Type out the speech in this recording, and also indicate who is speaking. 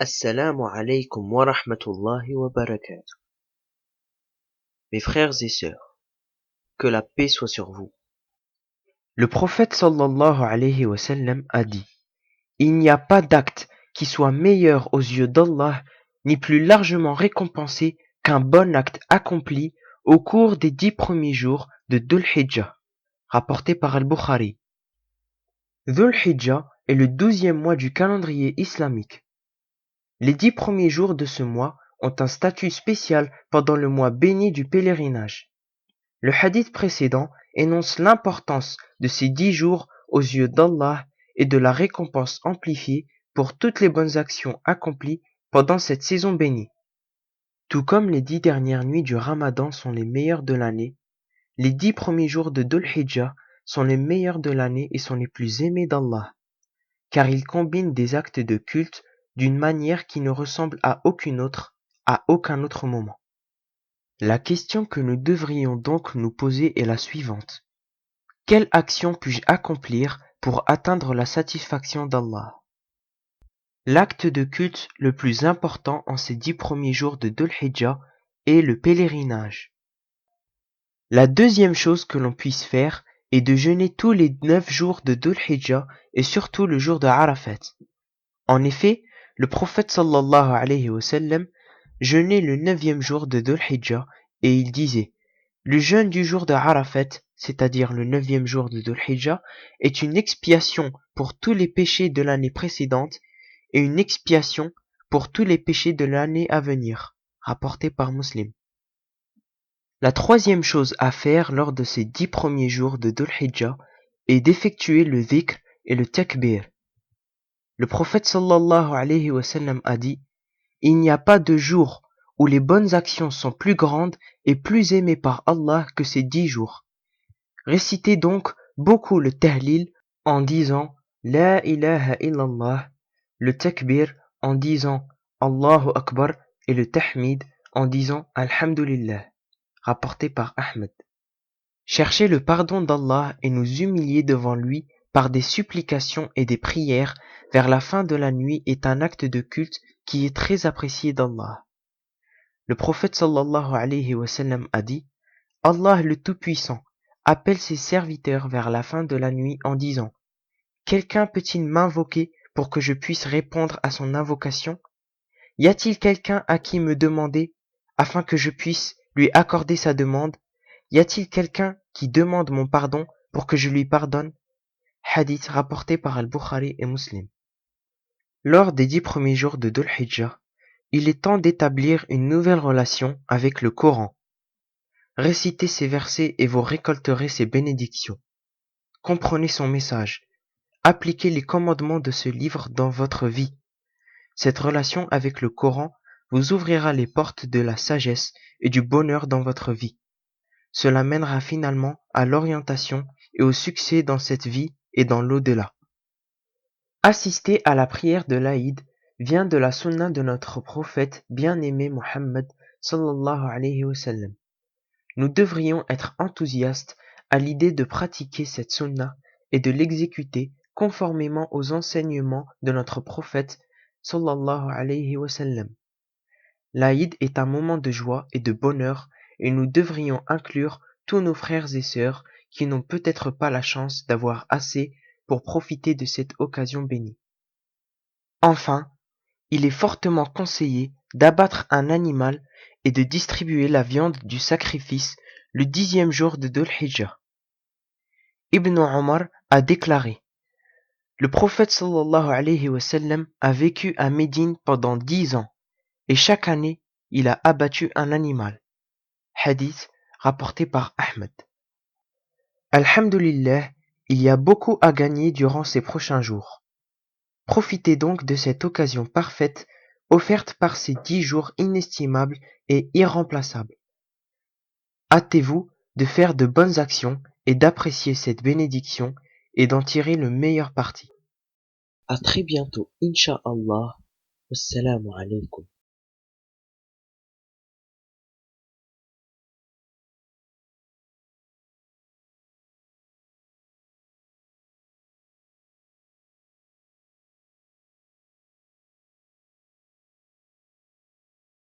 Speaker 1: Assalamu alaikum wa rahmatullahi wa barakatuh. Mes frères et sœurs, que la paix soit sur vous. Le prophète sallallahu alayhi wa sallam a dit: il n'y a pas d'acte qui soit meilleur aux yeux d'Allah ni plus largement récompensé qu'un bon acte accompli au cours des 10 premiers jours de Dhul Hijjah, rapporté par Al-Bukhari. Dhul Hijjah est le 12e mois du calendrier islamique. Les 10 premiers jours de ce mois ont un statut spécial pendant le mois béni du pèlerinage. Le hadith précédent énonce l'importance de ces 10 jours aux yeux d'Allah et de la récompense amplifiée pour toutes les bonnes actions accomplies pendant cette saison bénie. Tout comme les 10 dernières nuits du Ramadan sont les meilleures de l'année, les 10 premiers jours de Dhul Hijjah sont les meilleurs de l'année et sont les plus aimés d'Allah, car ils combinent des actes de culte d'une manière qui ne ressemble à aucun autre moment. La question que nous devrions donc nous poser est la suivante. Quelle action puis-je accomplir pour atteindre la satisfaction d'Allah? L'acte de culte le plus important en ces 10 premiers jours de Dhul Hijjah est le pèlerinage. La deuxième chose que l'on puisse faire est de jeûner tous les 9 jours de Dhul Hijjah et surtout le jour de Arafat. En effet, le prophète sallallahu alayhi wa sallam jeûnait le 9e jour de Dhul Hijjah et il disait: le jeûne du jour de Arafat, c'est-à-dire le 9e jour de Dhul Hijjah, est une expiation pour tous les péchés de l'année précédente et une expiation pour tous les péchés de l'année à venir, rapporté par Muslim. La troisième chose à faire lors de ces 10 premiers jours de Dhul Hijjah est d'effectuer le dhikr et le takbir. Le prophète sallallahu alayhi wa sallam a dit: il n'y a pas de jour où les bonnes actions sont plus grandes et plus aimées par Allah que ces 10 jours. Récitez donc beaucoup le tahlil en disant La ilaha illallah, le takbir en disant Allahu Akbar et le tahmid en disant Alhamdulillah, rapporté par Ahmed. Chercher le pardon d'Allah et nous humilier devant lui par des supplications et des prières vers la fin de la nuit est un acte de culte qui est très apprécié d'Allah. Le prophète sallallahu alayhi wa sallam a dit: Allah le Tout-Puissant appelle ses serviteurs vers la fin de la nuit en disant: quelqu'un peut-il m'invoquer pour que je puisse répondre à son invocation? Y a-t-il quelqu'un à qui me demander afin que je puisse lui accorder sa demande? Y a-t-il quelqu'un qui demande mon pardon pour que je lui pardonne? Hadith rapporté par Al-Bukhari et Muslim. Lors des 10 premiers jours de Dhul Hijjah, il est temps d'établir une nouvelle relation avec le Coran. Récitez ces versets et vous récolterez ses bénédictions. Comprenez son message. Appliquez les commandements de ce livre dans votre vie. Cette relation avec le Coran vous ouvrira les portes de la sagesse et du bonheur dans votre vie. Cela mènera finalement à l'orientation et au succès dans cette vie et dans l'au-delà. Assister à la prière de l'Aïd vient de la sunna de notre prophète bien-aimé Muhammad sallallahu alayhi wa sallam. Nous devrions être enthousiastes à l'idée de pratiquer cette sunna et de l'exécuter conformément aux enseignements de notre prophète sallallahu alayhi wa sallam. L'Aïd est un moment de joie et de bonheur et nous devrions inclure tous nos frères et sœurs qui n'ont peut-être pas la chance d'avoir assez pour profiter de cette occasion bénie. Enfin, il est fortement conseillé d'abattre un animal et de distribuer la viande du sacrifice le 10e jour de Dhul Hijjah. Ibn Omar a déclaré: le prophète sallallahu alayhi wa sallam a vécu à Médine pendant 10 ans et chaque année il a abattu un animal. Hadith rapporté par Ahmed. Alhamdulillah, il y a beaucoup à gagner durant ces prochains jours. Profitez donc de cette occasion parfaite offerte par ces 10 jours inestimables et irremplaçables. Hâtez-vous de faire de bonnes actions et d'apprécier cette bénédiction et d'en tirer le meilleur parti. À très bientôt, Inch'Allah. Wassalamu alaikum.